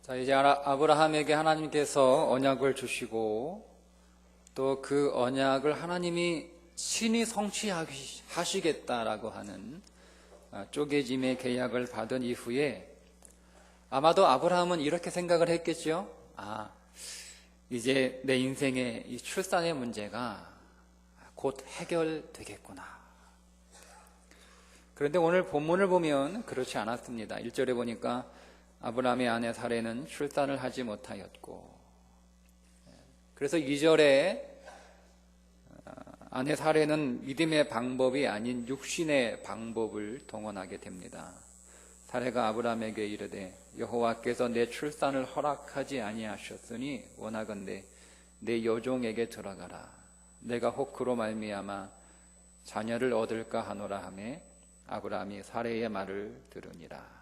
자, 이제 아브라함에게 하나님께서 언약을 주시고 또 그 언약을 하나님이 친히 성취하시겠다라고 하는 쪼개짐의 계약을 받은 이후에 아마도 아브라함은 이렇게 생각을 했겠죠. 이제 내 인생의 이 출산의 문제가 곧 해결되겠구나. 그런데 오늘 본문을 보면 그렇지 않았습니다. 1절에 보니까 아브라함의 아내 사레는 출산을 하지 못하였고, 그래서 2절에 아내 사레는 믿음의 방법이 아닌 육신의 방법을 동원하게 됩니다. 사레가 아브라함에게 이르되 여호와께서 내 출산을 허락하지 아니하셨으니 원하건대 내 여종에게 들어가라. 내가 혹 그로 말미암아 자녀를 얻을까 하노라 하매 아브라함이 사레의 말을 들으니라.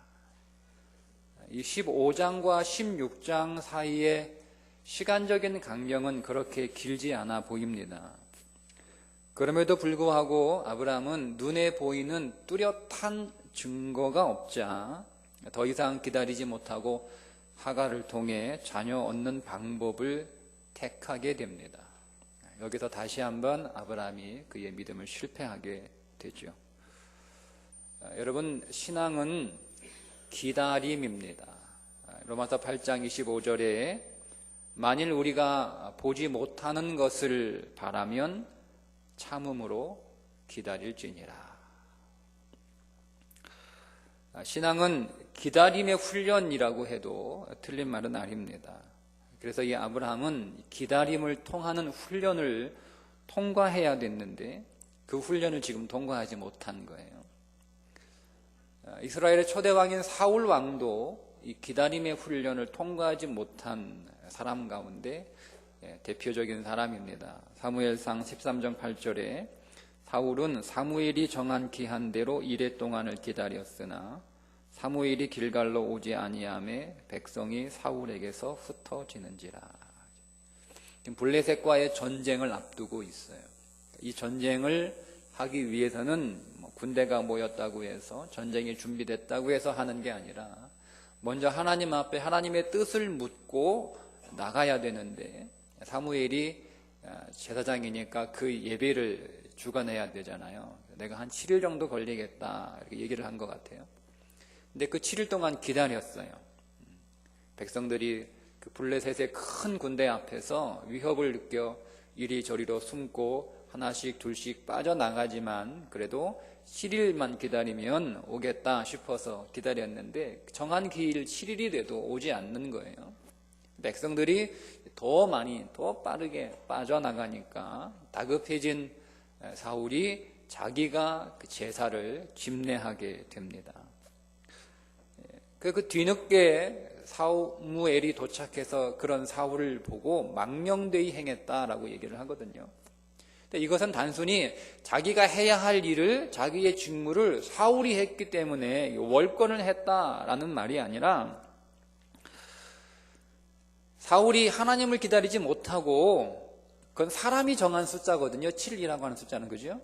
이 15장과 16장 사이의 시간적인 간격은 그렇게 길지 않아 보입니다. 그럼에도 불구하고 아브라함은 눈에 보이는 뚜렷한 증거가 없자 더 이상 기다리지 못하고 하갈을 통해 자녀 얻는 방법을 택하게 됩니다. 여기서 다시 한번 아브라함이 그의 믿음을 실패하게 되죠. 여러분, 신앙은 기다림입니다. 로마서 8장 25절에 만일 우리가 보지 못하는 것을 바라면 참음으로 기다릴지니라. 신앙은 기다림의 훈련이라고 해도 틀린 말은 아닙니다. 그래서 이 아브라함은 기다림을 통하는 훈련을 통과해야 됐는데 그 훈련을 지금 통과하지 못한 거예요. 이스라엘의 초대 왕인 사울 왕도 이 기다림의 훈련을 통과하지 못한 사람 가운데 대표적인 사람입니다. 사무엘상 13장 8절에 사울은 사무엘이 정한 기한대로 이레 동안을 기다렸으나 사무엘이 길갈로 오지 아니하매 백성이 사울에게서 흩어지는지라. 지금 블레셋과의 전쟁을 앞두고 있어요. 이 전쟁을 하기 위해서는 군대가 모였다고 해서 전쟁이 준비됐다고 해서 하는 게 아니라 먼저 하나님 앞에 하나님의 뜻을 묻고 나가야 되는데 사무엘이 제사장이니까 그 예배를 주관해야 되잖아요. 내가 한 7일 정도 걸리겠다 이렇게 얘기를 한 것 같아요. 근데 그 7일 동안 기다렸어요. 백성들이 그 블레셋의 큰 군대 앞에서 위협을 느껴 이리저리로 숨고 하나씩 둘씩 빠져나가지만 그래도 7일만 기다리면 오겠다 싶어서 기다렸는데 정한 기일 7일이 돼도 오지 않는 거예요. 백성들이 더 많이 더 빠르게 빠져나가니까 다급해진 사울이 자기가 그 제사를 집례하게 됩니다. 그 뒤늦게 사무엘이 도착해서 그런 사울을 보고 망령되이 행했다라고 얘기를 하거든요. 근데 이것은 단순히 자기가 해야 할 일을, 자기의 직무를 사울이 했기 때문에 월권을 했다라는 말이 아니라 사울이 하나님을 기다리지 못하고, 그건 사람이 정한 숫자거든요. 7이라고 하는 숫자는, 그죠?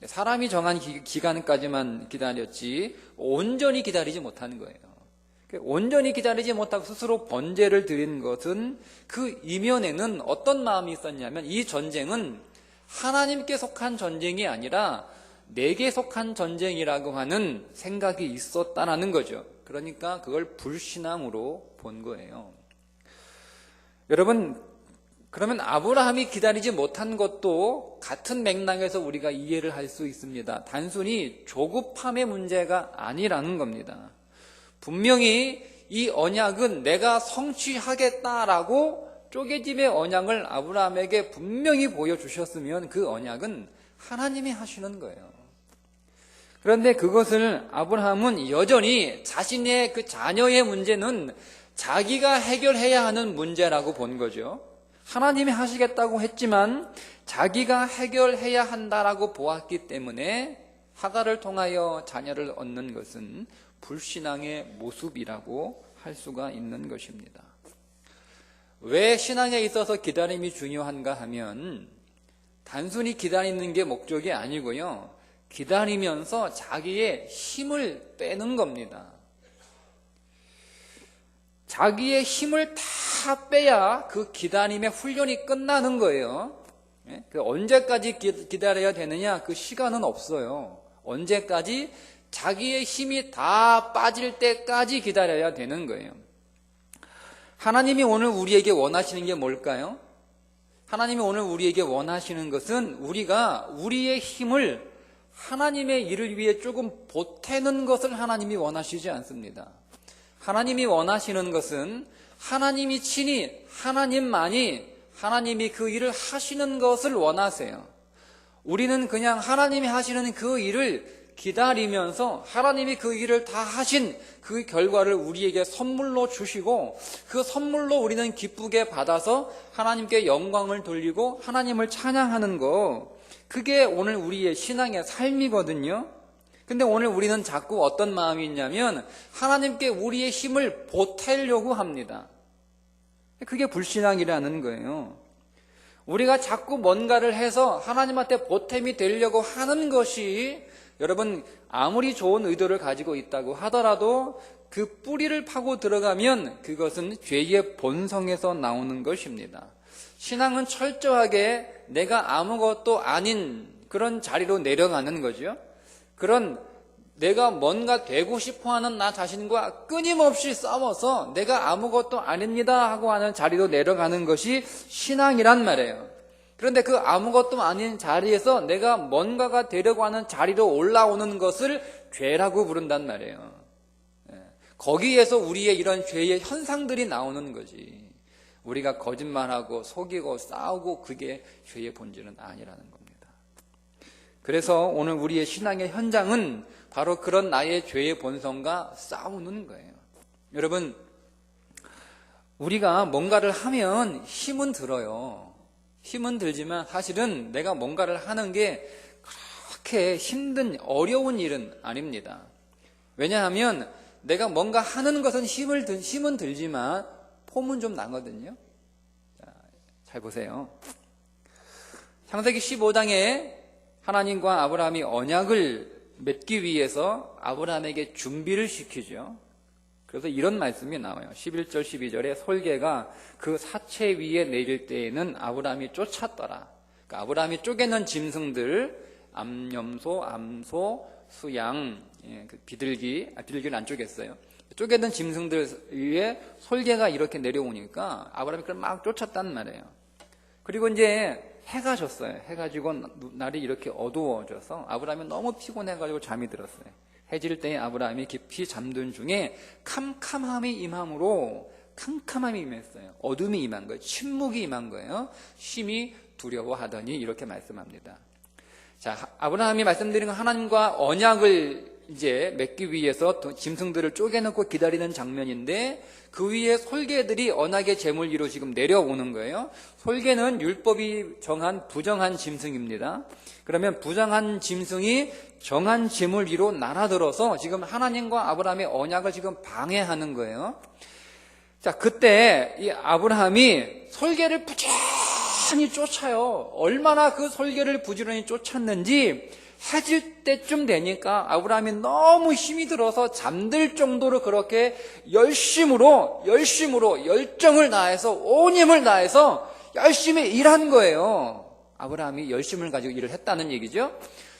사람이 정한 기간까지만 기다렸지 온전히 기다리지 못한 거예요. 온전히 기다리지 못하고 스스로 번제를 드린 것은 그 이면에는 어떤 마음이 있었냐면 이 전쟁은 하나님께 속한 전쟁이 아니라 내게 속한 전쟁이라고 하는 생각이 있었다라는 거죠. 그러니까 그걸 불신앙으로 본 거예요. 여러분, 그러면 아브라함이 기다리지 못한 것도 같은 맥락에서 우리가 이해를 할 수 있습니다. 단순히 조급함의 문제가 아니라는 겁니다. 분명히 이 언약은 내가 성취하겠다라고 쪼개짐의 언약을 아브라함에게 분명히 보여주셨으면 그 언약은 하나님이 하시는 거예요. 그런데 그것을 아브라함은 여전히 자신의 그 자녀의 문제는 자기가 해결해야 하는 문제라고 본 거죠. 하나님이 하시겠다고 했지만 자기가 해결해야 한다라고 보았기 때문에 하갈을 통하여 자녀를 얻는 것은 불신앙의 모습이라고 할 수가 있는 것입니다. 왜 신앙에 있어서 기다림이 중요한가 하면 단순히 기다리는 게 목적이 아니고요. 기다리면서 자기의 힘을 빼는 겁니다. 자기의 힘을 다 빼야 그 기다림의 훈련이 끝나는 거예요. 그 언제까지 기다려야 되느냐? 그 시간은 없어요. 언제까지? 자기의 힘이 다 빠질 때까지 기다려야 되는 거예요. 하나님이 오늘 우리에게 원하시는 게 뭘까요? 하나님이 오늘 우리에게 원하시는 것은 우리가 우리의 힘을 하나님의 일을 위해 조금 보태는 것을 하나님이 원하시지 않습니다. 하나님이 원하시는 것은 하나님이 친히 하나님이 그 일을 하시는 것을 원하세요. 우리는 그냥 하나님이 하시는 그 일을 기다리면서 하나님이 그 일을 다 하신 그 결과를 우리에게 선물로 주시고 그 선물로 우리는 기쁘게 받아서 하나님께 영광을 돌리고 하나님을 찬양하는 거, 그게 오늘 우리의 신앙의 삶이거든요. 근데 오늘 우리는 자꾸 어떤 마음이 있냐면 하나님께 우리의 힘을 보태려고 합니다. 그게 불신앙이라는 거예요. 우리가 자꾸 뭔가를 해서 하나님한테 보탬이 되려고 하는 것이, 여러분, 아무리 좋은 의도를 가지고 있다고 하더라도 그 뿌리를 파고 들어가면 그것은 죄의 본성에서 나오는 것입니다. 신앙은 철저하게 내가 아무것도 아닌 그런 자리로 내려가는 거죠. 그런 내가 뭔가 되고 싶어하는 나 자신과 끊임없이 싸워서 내가 아무것도 아닙니다 하고 하는 자리로 내려가는 것이 신앙이란 말이에요. 그런데 그 아무것도 아닌 자리에서 내가 뭔가가 되려고 하는 자리로 올라오는 것을 죄라고 부른단 말이에요. 거기에서 우리의 이런 죄의 현상들이 나오는 거지. 우리가 거짓말하고 속이고 싸우고 그게 죄의 본질은 아니라는 겁니다. 그래서 오늘 우리의 신앙의 현장은 바로 그런 나의 죄의 본성과 싸우는 거예요. 여러분, 우리가 뭔가를 하면 힘은 들어요. 힘은 들지만 사실은 내가 뭔가를 하는 게 그렇게 힘든 어려운 일은 아닙니다. 왜냐하면 내가 뭔가 하는 것은 힘은 들지만 폼은 좀 나거든요. 자, 잘 보세요. 창세기 15장에 하나님과 아브라함이 언약을 맺기 위해서 아브라함에게 준비를 시키죠. 그래서 이런 말씀이 나와요. 11절 12절에 솔개가 그 사체 위에 내릴 때에는 아브라함이 쫓았더라. 그러니까 아브라함이 쪼개는 짐승들, 암염소, 암소, 수양, 그 비둘기는 안 쪼갰어요. 쪼개는 짐승들 위에 솔개가 이렇게 내려오니까 아브라함이 그걸 막 쫓았단 말이에요. 그리고 이제 해가 졌어요. 해가 지고 날이 이렇게 어두워져서 아브라함이 너무 피곤해가지고 잠이 들었어요. 해질 때에 아브라함이 깊이 잠든 중에 캄캄함이 임했어요. 어둠이 임한 거예요. 침묵이 임한 거예요. 심히 두려워하더니 이렇게 말씀합니다. 자, 아브라함이 말씀드린 건 하나님과 언약을 이제 맺기 위해서 짐승들을 쪼개놓고 기다리는 장면인데 그 위에 솔개들이 언약의 제물위로 지금 내려오는 거예요. 솔개는 율법이 정한 부정한 짐승입니다. 그러면 부정한 짐승이 정한 제물 위로 날아들어서 지금 하나님과 아브라함의 언약을 지금 방해하는 거예요. 자, 그때 이 아브라함이 솔개를 부지런히 쫓아요. 얼마나 그 솔개를 부지런히 쫓았는지 해질 때쯤 되니까 아브라함이 너무 힘이 들어서 잠들 정도로 그렇게 열심으로 열정을 다해서 온 힘을 다해서 열심히 일한 거예요. 아브라함이 열심을 가지고 일을 했다는 얘기죠.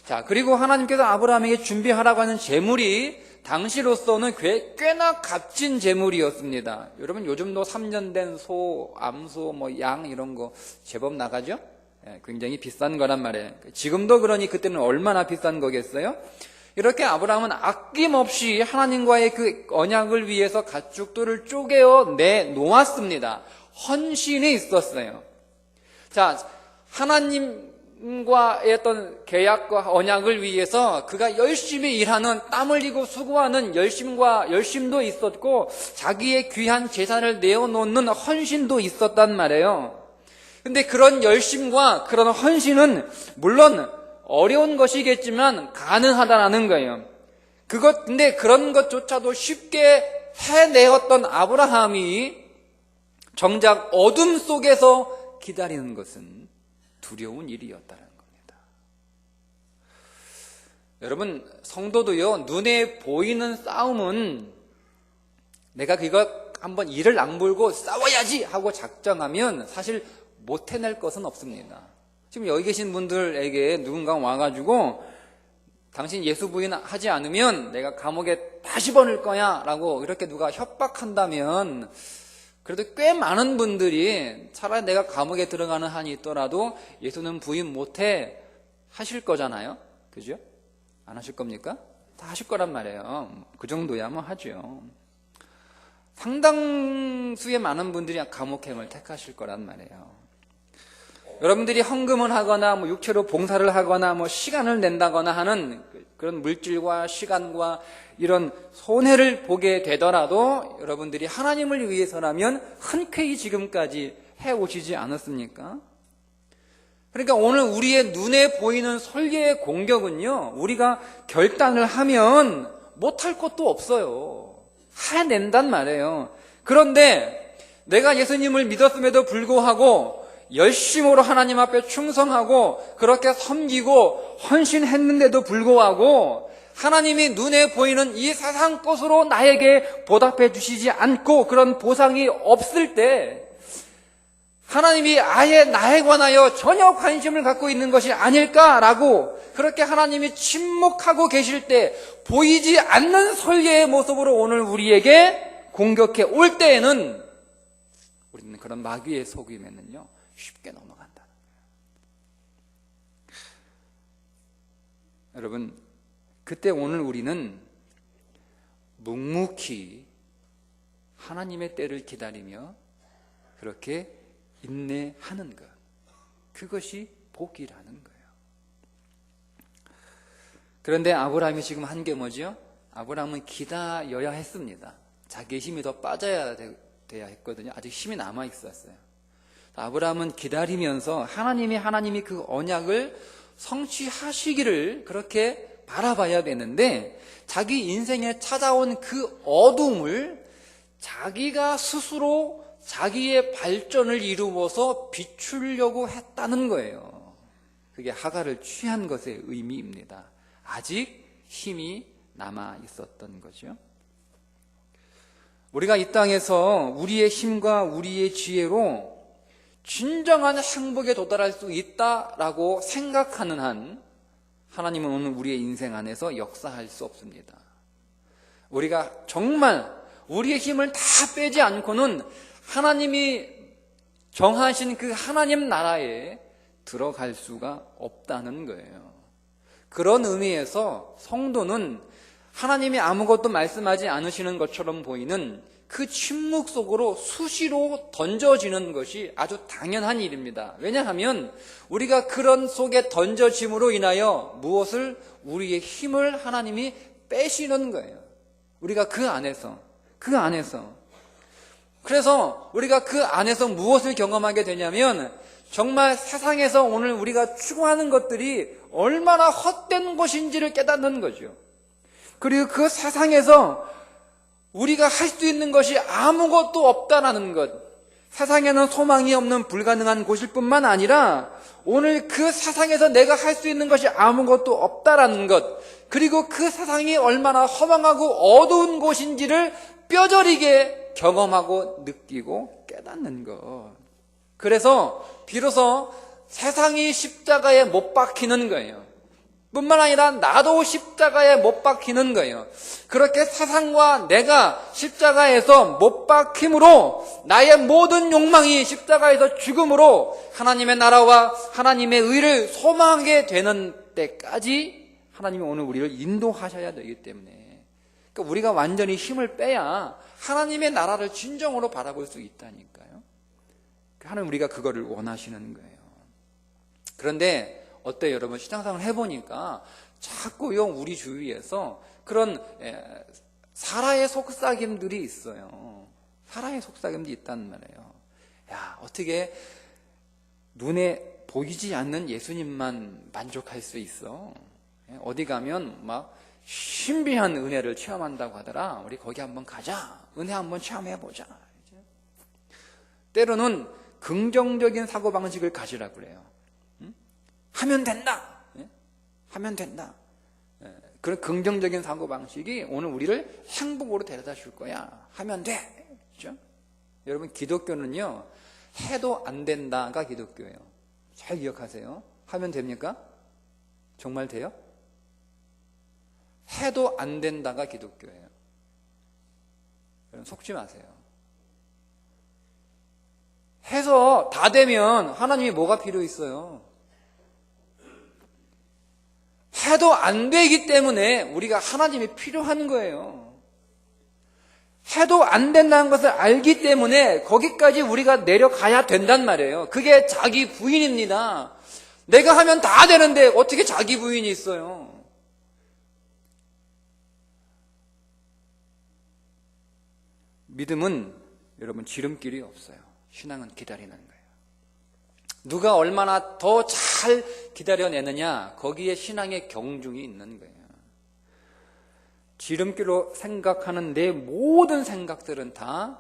자, 그리고 하나님께서 아브라함에게 준비하라고 하는 제물이 당시로서는 꽤나 값진 제물이었습니다. 여러분, 요즘도 3년 된 소, 암소, 양 이런 거 제법 나가죠? 굉장히 비싼 거란 말이에요. 지금도 그러니 그때는 얼마나 비싼 거겠어요? 이렇게 아브라함은 아낌없이 하나님과의 그 언약을 위해서 가축들을 쪼개어 내놓았습니다. 헌신이 있었어요. 자, 하나님과의 어떤 계약과 언약을 위해서 그가 열심히 일하는, 땀 흘리고 수고하는 열심도 있었고 자기의 귀한 재산을 내어놓는 헌신도 있었단 말이에요. 근데 그런 열심과 그런 헌신은 물론 어려운 것이겠지만 가능하다라는 거예요. 근데 그런 것조차도 쉽게 해내었던 아브라함이 정작 어둠 속에서 기다리는 것은 두려운 일이었다는 겁니다. 여러분, 성도도요, 눈에 보이는 싸움은 내가 그거 한번 이를 악물고 싸워야지 하고 작정하면 사실 못 해낼 것은 없습니다. 지금 여기 계신 분들에게 누군가 와가지고 당신 예수 부인하지 않으면 내가 감옥에 다시 보낼 거야 라고 이렇게 누가 협박한다면 그래도 꽤 많은 분들이 차라리 내가 감옥에 들어가는 한이 있더라도 예수는 부인 못해 하실 거잖아요. 그죠? 안 하실 겁니까? 다 하실 거란 말이에요. 그 정도야 뭐 하죠. 상당수의 많은 분들이 감옥행을 택하실 거란 말이에요. 여러분들이 헌금을 하거나 뭐 육체로 봉사를 하거나 뭐 시간을 낸다거나 하는 그런 물질과 시간과 이런 손해를 보게 되더라도 여러분들이 하나님을 위해서라면 흔쾌히 지금까지 해오시지 않았습니까? 그러니까 오늘 우리의 눈에 보이는 설계의 공격은요, 우리가 결단을 하면 못할 것도 없어요. 해낸단 말이에요. 그런데 내가 예수님을 믿었음에도 불구하고 열심으로 하나님 앞에 충성하고 그렇게 섬기고 헌신했는데도 불구하고 하나님이 눈에 보이는 이 세상 것으로 나에게 보답해 주시지 않고 그런 보상이 없을 때 하나님이 아예 나에 관하여 전혀 관심을 갖고 있는 것이 아닐까라고 그렇게 하나님이 침묵하고 계실 때 보이지 않는 설계의 모습으로 오늘 우리에게 공격해 올 때에는 우리는 그런 마귀의 속임에는요 쉽게 넘어간다는 거예요. 여러분, 그때 오늘 우리는 묵묵히 하나님의 때를 기다리며 그렇게 인내하는 것, 그것이 복이라는 거예요. 그런데 아브라함이 지금 한 게 뭐죠? 아브라함은 기다려야 했습니다. 자기의 힘이 더 빠져야 돼야 했거든요. 아직 힘이 남아 있었어요. 아브라함은 기다리면서 하나님이 그 언약을 성취하시기를 그렇게 바라봐야 되는데 자기 인생에 찾아온 그 어둠을 자기가 스스로 자기의 발전을 이루어서 비추려고 했다는 거예요. 그게 하갈을 취한 것의 의미입니다. 아직 힘이 남아 있었던 거죠. 우리가 이 땅에서 우리의 힘과 우리의 지혜로 진정한 행복에 도달할 수 있다라고 생각하는 한 하나님은 오늘 우리의 인생 안에서 역사할 수 없습니다. 우리가 정말 우리의 힘을 다 빼지 않고는 하나님이 정하신 그 하나님 나라에 들어갈 수가 없다는 거예요. 그런 의미에서 성도는 하나님이 아무것도 말씀하지 않으시는 것처럼 보이는 그 침묵 속으로 수시로 던져지는 것이 아주 당연한 일입니다. 왜냐하면 우리가 그런 속에 던져짐으로 인하여 무엇을 우리의 힘을 하나님이 빼시는 거예요. 우리가 그 안에서 그래서 우리가 그 안에서 무엇을 경험하게 되냐면 정말 세상에서 오늘 우리가 추구하는 것들이 얼마나 헛된 것인지를 깨닫는 거죠. 그리고 그 세상에서 우리가 할 수 있는 것이 아무것도 없다라는 것, 세상에는 소망이 없는 불가능한 곳일 뿐만 아니라 오늘 그 세상에서 내가 할 수 있는 것이 아무것도 없다라는 것, 그리고 그 세상이 얼마나 허망하고 어두운 곳인지를 뼈저리게 경험하고 느끼고 깨닫는 것. 그래서 비로소 세상이 십자가에 못 박히는 거예요. 뿐만 아니라 나도 십자가에 못 박히는 거예요. 그렇게 세상과 내가 십자가에서 못 박힘으로 나의 모든 욕망이 십자가에서 죽음으로 하나님의 나라와 하나님의 의를 소망하게 되는 때까지 하나님이 오늘 우리를 인도하셔야 되기 때문에, 그러니까 우리가 완전히 힘을 빼야 하나님의 나라를 진정으로 바라볼 수 있다니까요. 하나님 우리가 그거를 원하시는 거예요. 그런데 어때요, 여러분? 신앙생활을 해보니까 자꾸요 우리 주위에서 그런 사라의 속삭임들이 있어요. 사라의 속삭임들이 있단 말이에요. 야, 어떻게 눈에 보이지 않는 예수님만 만족할 수 있어? 어디 가면 막 신비한 은혜를 체험한다고 하더라. 우리 거기 한번 가자. 은혜 한번 체험해보자. 때로는 긍정적인 사고방식을 가지라고 그래요. 하면 된다. 하면 된다. 그런 긍정적인 사고방식이 오늘 우리를 행복으로 데려다 줄 거야. 하면 돼. 아시죠? 여러분, 기독교는요, 해도 안 된다가 기독교예요. 잘 기억하세요. 하면 됩니까? 정말 돼요? 해도 안 된다가 기독교예요. 여러분, 속지 마세요. 해서 다 되면 하나님이 뭐가 필요 있어요? 해도 안 되기 때문에 우리가 하나님이 필요한 거예요. 해도 안 된다는 것을 알기 때문에 거기까지 우리가 내려가야 된단 말이에요. 그게 자기 부인입니다. 내가 하면 다 되는데 어떻게 자기 부인이 있어요? 믿음은 여러분 지름길이 없어요. 신앙은 기다리는 거예요. 누가 얼마나 더 잘 기다려내느냐, 거기에 신앙의 경중이 있는 거예요. 지름길로 생각하는 내 모든 생각들은 다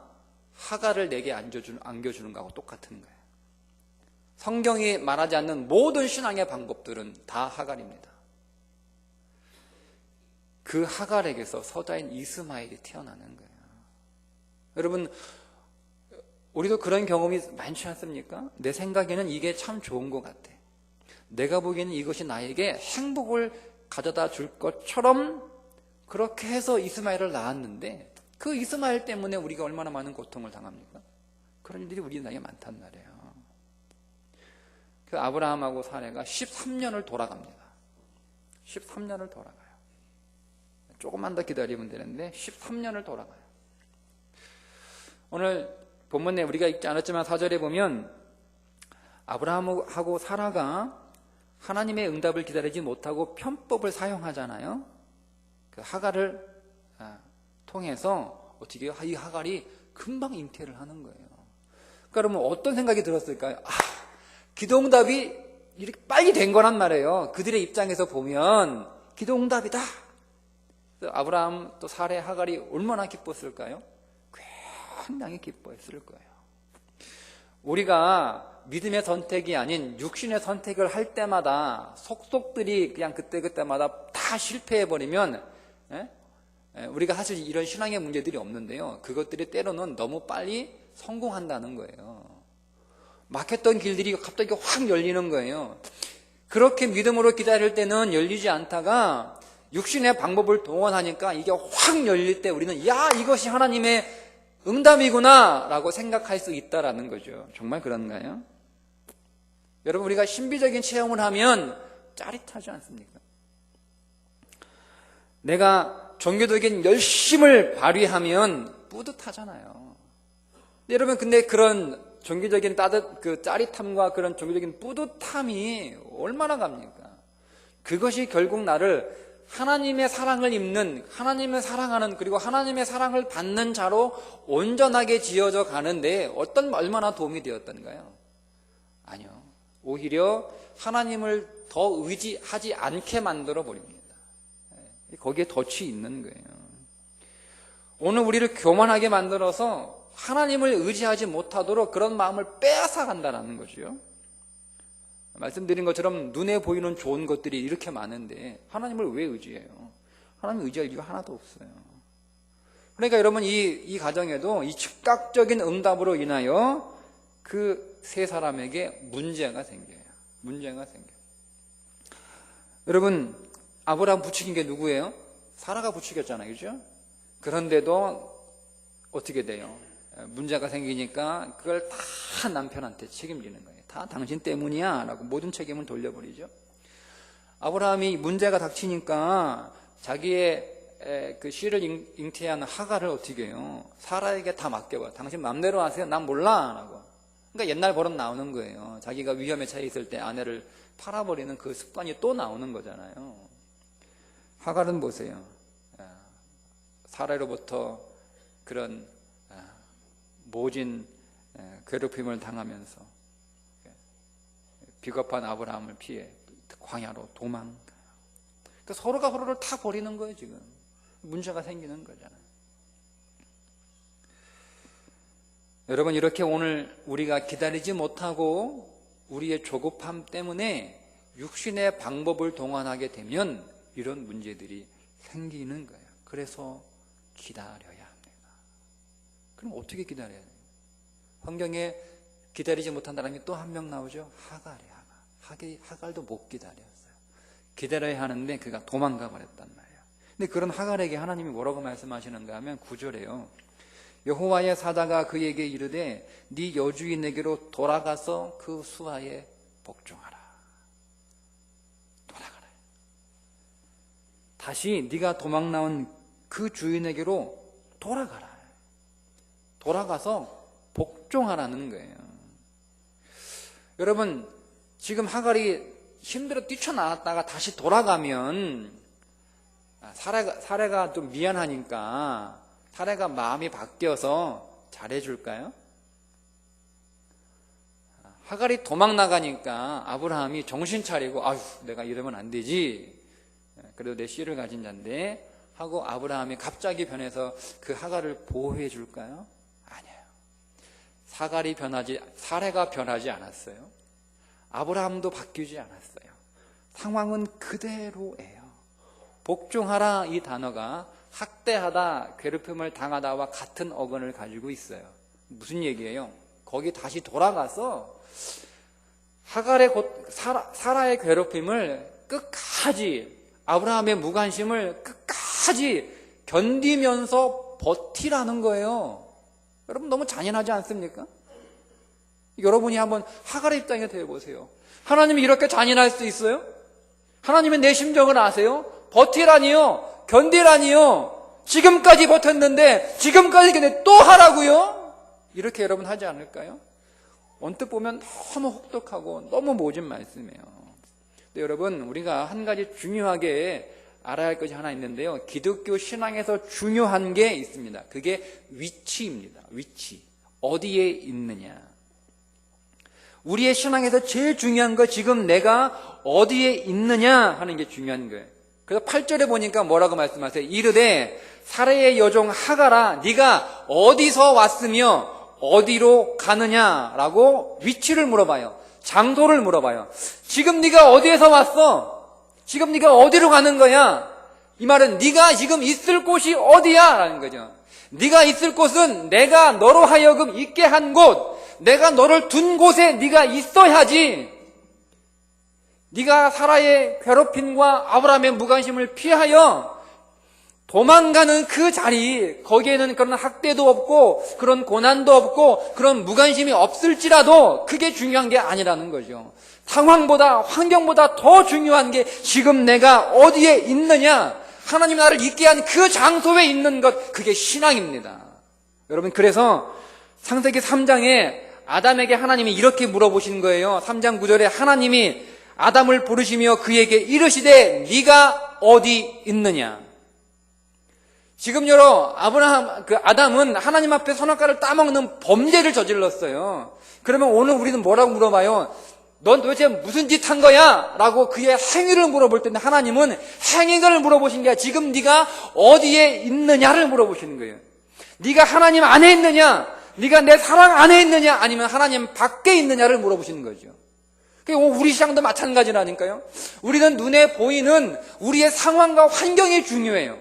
하갈을 내게 안겨주는 거하고 똑같은 거예요. 성경이 말하지 않는 모든 신앙의 방법들은 다 하갈입니다. 그 하갈에게서 서자인 이스마엘이 태어나는 거예요. 여러분, 우리도 그런 경험이 많지 않습니까? 내 생각에는 이게 참 좋은 것 같아. 내가 보기에는 이것이 나에게 행복을 가져다 줄 것처럼 그렇게 해서 이스마엘을 낳았는데, 그 이스마엘 때문에 우리가 얼마나 많은 고통을 당합니까? 그런 일들이 우리 나이에 많단 말이에요. 그 아브라함하고 사레가 13년을 돌아갑니다. 13년을 돌아가요. 조금만 더 기다리면 되는데 13년을 돌아가요. 오늘 본문에 우리가 읽지 않았지만 4절에 보면 아브라함하고 사라가 하나님의 응답을 기다리지 못하고 편법을 사용하잖아요. 그 하갈을 통해서 어떻게 해요? 이 하갈이 금방 잉태를 하는 거예요. 그러면 어떤 생각이 들었을까요? 기도응답이 이렇게 빨리 된 거란 말이에요. 그들의 입장에서 보면 기도응답이다. 아브라함 또 사레 하갈이 얼마나 기뻤을까요? 굉장히 기뻐했을 거예요. 우리가 믿음의 선택이 아닌 육신의 선택을 할 때마다 속속들이 그냥 그때마다 다 실패해버리면 우리가 사실 이런 신앙의 문제들이 없는데요. 그것들이 때로는 너무 빨리 성공한다는 거예요. 막혔던 길들이 갑자기 확 열리는 거예요. 그렇게 믿음으로 기다릴 때는 열리지 않다가 육신의 방법을 동원하니까 이게 확 열릴 때 우리는 야, 이것이 하나님의 응답이구나 라고 생각할 수 있다라는 거죠. 정말 그런가요? 여러분, 우리가 신비적인 체험을 하면 짜릿하지 않습니까? 내가 종교적인 열심을 발휘하면 뿌듯하잖아요. 여러분, 근데 그런 종교적인 짜릿함과 그런 종교적인 뿌듯함이 얼마나 갑니까? 그것이 결국 나를 하나님의 사랑을 입는, 하나님을 사랑하는, 그리고 하나님의 사랑을 받는 자로 온전하게 지어져 가는데 얼마나 도움이 되었던가요? 아니요. 오히려 하나님을 더 의지하지 않게 만들어 버립니다. 거기에 덫이 있는 거예요. 오늘 우리를 교만하게 만들어서 하나님을 의지하지 못하도록 그런 마음을 빼앗아 간다는 거죠. 말씀드린 것처럼 눈에 보이는 좋은 것들이 이렇게 많은데 하나님을 왜 의지해요? 하나님을 의지할 이유가 하나도 없어요. 그러니까 여러분, 이 가정에도 이 즉각적인 응답으로 인하여 그 세 사람에게 문제가 생겨요. 문제가 생겨요. 여러분, 아브라함 부추긴 게 누구예요? 사라가 부추겼잖아요. 그죠? 그런데도 어떻게 돼요? 문제가 생기니까 그걸 다 남편한테 책임지는 거예요. 다 당신 때문이야 라고 모든 책임을 돌려버리죠. 아브라함이 문제가 닥치니까 자기의 그 씨를 잉태한 하갈을 어떻게 해요? 사라에게 다 맡겨봐요. 당신 맘대로 하세요. 난 몰라 라고. 그러니까 옛날 버릇 나오는 거예요. 자기가 위험에 처해 있을 때 아내를 팔아버리는 그 습관이 또 나오는 거잖아요. 하갈은 보세요. 사라로부터 그런 모진 괴롭힘을 당하면서 비겁한 아브라함을 피해 광야로 도망가요. 그러니까 서로가 서로를 다 버리는 거예요. 지금 문제가 생기는 거잖아요. 여러분, 이렇게 오늘 우리가 기다리지 못하고 우리의 조급함 때문에 육신의 방법을 동원하게 되면 이런 문제들이 생기는 거예요. 그래서 기다려야 합니다. 그럼 어떻게 기다려야 돼요? 환경에 기다리지 못한 사람이 또 한 명 나오죠. 하갈이에요. 하갈도 못 기다렸어요. 기다려야 하는데 그가 도망가 버렸단 말이에요. 근데 그런 하갈에게 하나님이 뭐라고 말씀하시는가 하면 9절에요. 여호와의 사자가 그에게 이르되 네 여주인에게로 돌아가서 그 수하에 복종하라. 돌아가라. 다시 네가 도망 나온 그 주인에게로 돌아가라. 돌아가서 복종하라는 거예요. 여러분, 지금 하갈이 힘들어 뛰쳐나왔다가 다시 돌아가면 사례가 좀 미안하니까 사례가 마음이 바뀌어서 잘해줄까요? 하갈이 도망 나가니까 아브라함이 정신 차리고 아휴 내가 이러면 안 되지. 그래도 내 씨를 가진 자인데 하고 아브라함이 갑자기 변해서 그 하갈을 보호해 줄까요? 아니에요. 사례가 변하지 않았어요. 아브라함도 바뀌지 않았어요. 상황은 그대로예요. 복종하라 이 단어가 학대하다, 괴롭힘을 당하다와 같은 어근을 가지고 있어요. 무슨 얘기예요? 거기 다시 돌아가서 사라의 괴롭힘을 끝까지, 아브라함의 무관심을 끝까지 견디면서 버티라는 거예요. 여러분 너무 잔인하지 않습니까? 여러분이 한번 하갈의 입장에 대해보세요. 하나님이 이렇게 잔인할 수 있어요? 하나님의 내 심정을 아세요? 버티라니요, 견디라니요, 지금까지 버텼는데 지금까지 근데 또 하라고요? 이렇게 여러분 하지 않을까요? 언뜻 보면 너무 혹독하고 너무 모진 말씀이에요. 근데 여러분 우리가 한 가지 중요하게 알아야 할 것이 하나 있는데요, 기독교 신앙에서 중요한 게 있습니다. 그게 위치입니다. 위치. 어디에 있느냐. 우리의 신앙에서 제일 중요한 거, 지금 내가 어디에 있느냐 하는 게 중요한 거예요. 그래서 8절에 보니까 뭐라고 말씀하세요? 이르되 사례의 여종 하갈아 네가 어디서 왔으며 어디로 가느냐라고 위치를 물어봐요. 장소를 물어봐요. 지금 네가 어디에서 왔어? 지금 네가 어디로 가는 거야? 이 말은 네가 지금 있을 곳이 어디야? 라는 거죠. 네가 있을 곳은 내가 너로 하여금 있게 한 곳, 내가 너를 둔 곳에 네가 있어야지. 네가 사라의 괴롭힘과 아브라함의 무관심을 피하여 도망가는 그 자리, 거기에는 그런 학대도 없고 그런 고난도 없고 그런 무관심이 없을지라도 그게 중요한 게 아니라는 거죠. 상황보다, 환경보다 더 중요한 게 지금 내가 어디에 있느냐, 하나님 나를 있게 한 그 장소에 있는 것, 그게 신앙입니다. 여러분, 그래서 창세기 3장에 아담에게 하나님이 이렇게 물어보신 거예요. 3장 9절에 하나님이 아담을 부르시며 그에게 이르시되 네가 어디 있느냐. 지금 아담은 하나님 앞에 선악과를 따먹는 범죄를 저질렀어요. 그러면 오늘 우리는 뭐라고 물어봐요? 넌 도대체 무슨 짓 한 거야? 라고 그의 행위를 물어볼 텐데, 하나님은 행위를 물어보신 게 아니라 지금 네가 어디에 있느냐를 물어보시는 거예요. 네가 하나님 안에 있느냐, 네가 내 사랑 안에 있느냐, 아니면 하나님 밖에 있느냐를 물어보시는 거죠. 우리 시장도 마찬가지라니까요. 우리는 눈에 보이는 우리의 상황과 환경이 중요해요.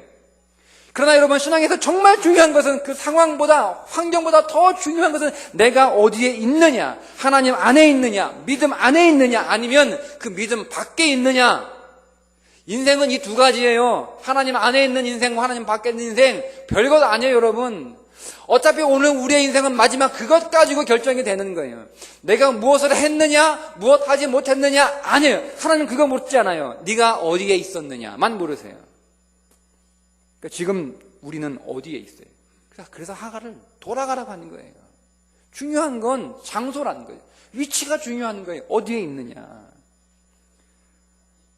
그러나 여러분, 신앙에서 정말 중요한 것은 그 상황보다, 환경보다 더 중요한 것은 내가 어디에 있느냐, 하나님 안에 있느냐, 믿음 안에 있느냐, 아니면 그 믿음 밖에 있느냐. 인생은 이 두 가지예요. 하나님 안에 있는 인생과 하나님 밖에 있는 인생, 별것 아니에요, 여러분. 어차피 오늘 우리의 인생은 마지막 그것 가지고 결정이 되는 거예요. 내가 무엇을 했느냐, 무엇 하지 못했느냐, 아니에요. 하나님 그거 묻지 않아요. 네가 어디에 있었느냐만 물으세요. 그러니까 지금 우리는 어디에 있어요? 그래서 하갈을 돌아가라고 하는 거예요. 중요한 건 장소라는 거예요. 위치가 중요한 거예요. 어디에 있느냐.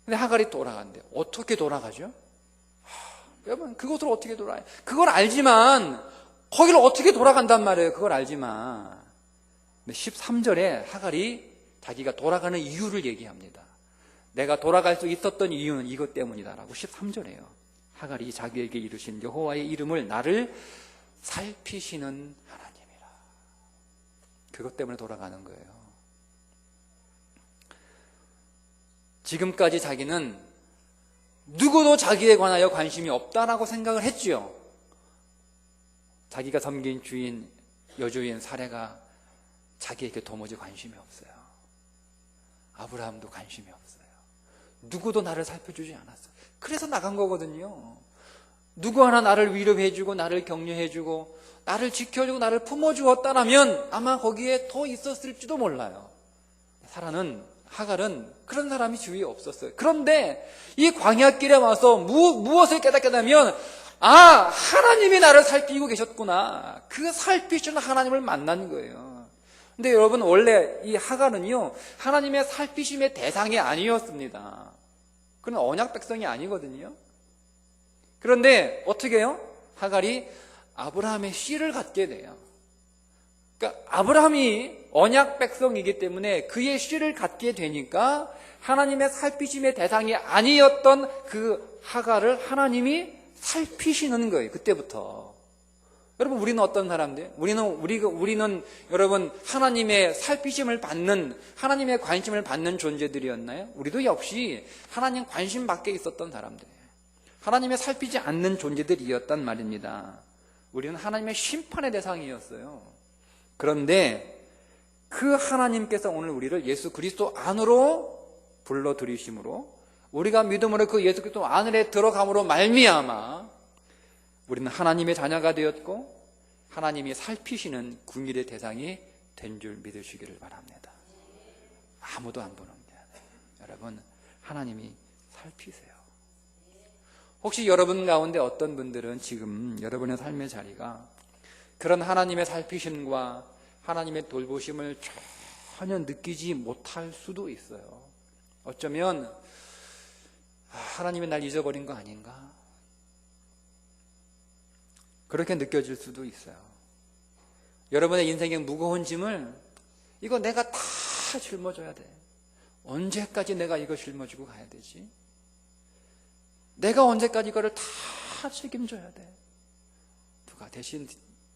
근데 하갈이 돌아간대요. 어떻게 돌아가죠? 여러분, 그곳으로 어떻게 돌아가요? 그걸 알지만 거기를 어떻게 돌아간단 말이에요. 그걸 알지만. 근데 13절에 하갈이 자기가 돌아가는 이유를 얘기합니다. 내가 돌아갈 수 있었던 이유는 이것 때문이다라고 13절에요. 하갈이 자기에게 이르신 여호와의 이름을 나를 살피시는 하나님이라. 그것 때문에 돌아가는 거예요. 지금까지 자기는 누구도 자기에 관하여 관심이 없다라고 생각을 했지요. 자기가 섬긴 주인, 여주인 사레가 자기에게 도무지 관심이 없어요. 아브라함도 관심이 없어요. 누구도 나를 살펴주지 않았어요. 그래서 나간 거거든요. 누구 하나 나를 위로해주고 나를 격려해주고 나를 지켜주고 나를 품어주었다라면 아마 거기에 더 있었을지도 몰라요. 하갈은 그런 사람이 주위에 없었어요. 그런데 이 광야길에 와서 무엇을 깨닫게 되면 하나님이 나를 살피고 계셨구나. 그 살피시는 하나님을 만난 거예요. 근데 여러분, 원래 이 하갈은요, 하나님의 살피심의 대상이 아니었습니다. 그는 언약 백성이 아니거든요. 그런데 어떻게 해요? 하갈이 아브라함의 씨를 갖게 돼요. 그러니까 아브라함이 언약 백성이기 때문에 그의 씨를 갖게 되니까 하나님의 살피심의 대상이 아니었던 그 하갈을 하나님이 살피시는 거예요. 그때부터. 여러분, 우리는 어떤 사람들? 우리는 여러분, 하나님의 살피심을 받는, 하나님의 관심을 받는 존재들이었나요? 우리도 역시 하나님 관심 밖에 있었던 사람들이에요. 하나님의 살피지 않는 존재들이었단 말입니다. 우리는 하나님의 심판의 대상이었어요. 그런데 그 하나님께서 오늘 우리를 예수 그리스도 안으로 불러들이심으로, 우리가 믿음으로 그 예수 그리스도 안에 들어감으로 말미암아 우리는 하나님의 자녀가 되었고 하나님이 살피시는 궁일의 대상이 된 줄 믿으시기를 바랍니다. 아무도 안 보는데 여러분, 하나님이 살피세요. 혹시 여러분 가운데 어떤 분들은 지금 여러분의 삶의 자리가 그런 하나님의 살피심과 하나님의 돌보심을 전혀 느끼지 못할 수도 있어요. 어쩌면 하나님이 날 잊어버린 거 아닌가? 그렇게 느껴질 수도 있어요. 여러분의 인생의 무거운 짐을 이거 내가 다 짊어져야 돼. 언제까지 내가 이거 짊어지고 가야 되지? 내가 언제까지 이거를 다 책임져야 돼? 누가 대신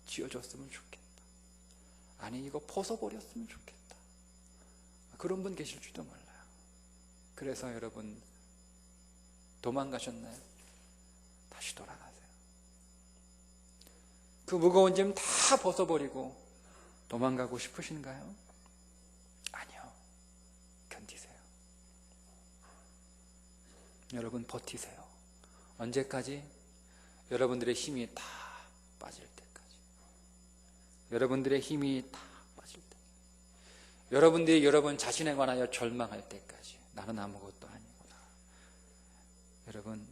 지어줬으면 좋겠다. 아니, 이거 벗어버렸으면 좋겠다. 그런 분 계실지도 몰라요. 그래서 여러분, 도망가셨나요? 다시 돌아가세요. 그 무거운 짐 다 벗어버리고 도망가고 싶으신가요? 아니요. 견디세요. 여러분, 버티세요. 언제까지? 여러분들의 힘이 다 빠질 때까지. 여러분들의 힘이 다 빠질 때. 여러분들이 여러분 자신에 관하여 절망할 때까지. 나는 아무것도 아니구나. 여러분,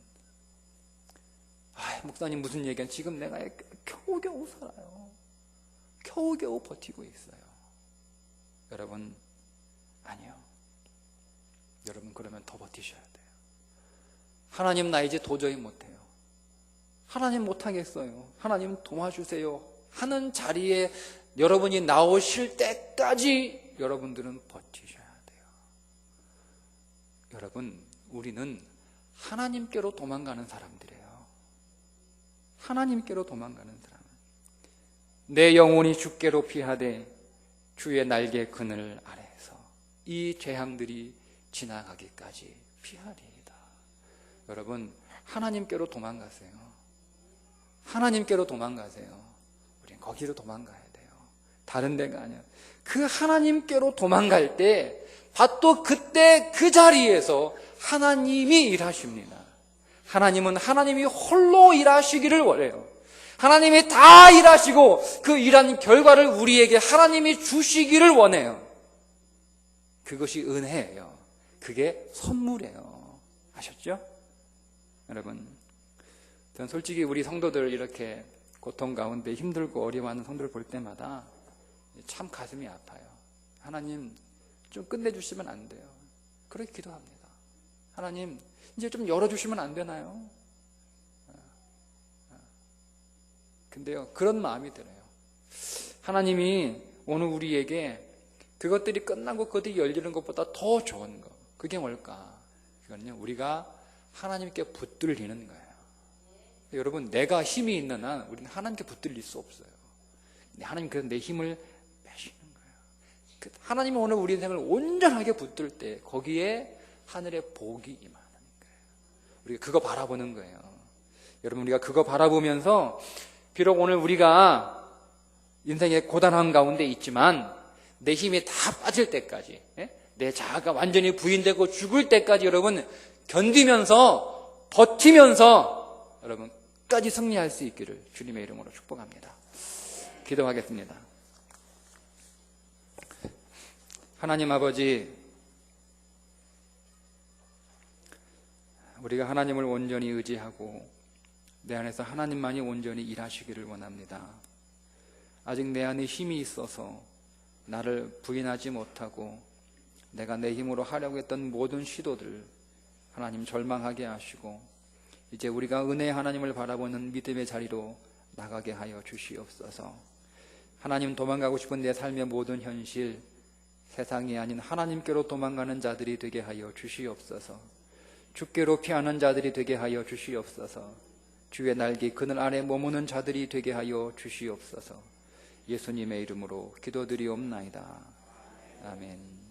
목사님 무슨 얘기야? 지금 내가 겨우겨우 살아요. 겨우겨우 버티고 있어요. 여러분, 아니요. 여러분, 그러면 더 버티셔야 돼요. 하나님, 나 이제 도저히 못해요. 하나님 못하겠어요. 하나님 도와주세요 하는 자리에 여러분이 나오실 때까지 여러분들은 버티셔야 돼요. 여러분, 우리는 하나님께로 도망가는 사람들이에요. 하나님께로 도망가는 사람. 내 영혼이 주께로 피하되 주의 날개 그늘 아래에서 이 재앙들이 지나가기까지 피하리이다. 여러분, 하나님께로 도망가세요. 하나님께로 도망가세요. 우린 거기로 도망가야 돼요. 다른 데가 아니야. 그 하나님께로 도망갈 때 또 그때 그 자리에서 하나님이 일하십니다. 하나님은 하나님이 홀로 일하시기를 원해요. 하나님이 다 일하시고 그 일한 결과를 우리에게 하나님이 주시기를 원해요. 그것이 은혜예요. 그게 선물이에요. 아셨죠? 여러분, 전 솔직히 우리 성도들 이렇게 고통 가운데 힘들고 어려워하는 성도를 볼 때마다 참 가슴이 아파요. 하나님, 좀 끝내주시면 안 돼요. 그렇게 기도합니다. 하나님, 이제 좀 열어주시면 안 되나요? 근데요, 그런 마음이 들어요. 하나님이 오늘 우리에게 그것들이 끝나고 그것들이 열리는 것보다 더 좋은 거, 그게 뭘까? 그거는요, 우리가 하나님께 붙들리는 거예요. 여러분, 내가 힘이 있는 한 우리는 하나님께 붙들릴 수 없어요. 하나님 그래서 내 힘을 빼시는 거예요. 하나님이 오늘 우리 인생을 온전하게 붙들 때 거기에 하늘의 복이 임하는 거예요. 우리가 그거 바라보는 거예요. 여러분, 우리가 그거 바라보면서 비록 오늘 우리가 인생의 고단한 가운데 있지만 내 힘이 다 빠질 때까지, 내 자아가 완전히 부인되고 죽을 때까지 여러분 견디면서 버티면서 여러분 끝까지 승리할 수 있기를 주님의 이름으로 축복합니다. 기도하겠습니다. 하나님 아버지, 우리가 하나님을 온전히 의지하고 내 안에서 하나님만이 온전히 일하시기를 원합니다. 아직 내 안에 힘이 있어서 나를 부인하지 못하고 내가 내 힘으로 하려고 했던 모든 시도들 하나님 절망하게 하시고 이제 우리가 은혜의 하나님을 바라보는 믿음의 자리로 나가게 하여 주시옵소서. 하나님, 도망가고 싶은 내 삶의 모든 현실, 세상이 아닌 하나님께로 도망가는 자들이 되게 하여 주시옵소서. 주께로 피하는 자들이 되게 하여 주시옵소서. 주의 날개 그늘 아래 머무는 자들이 되게 하여 주시옵소서. 예수님의 이름으로 기도드리옵나이다. 아멘.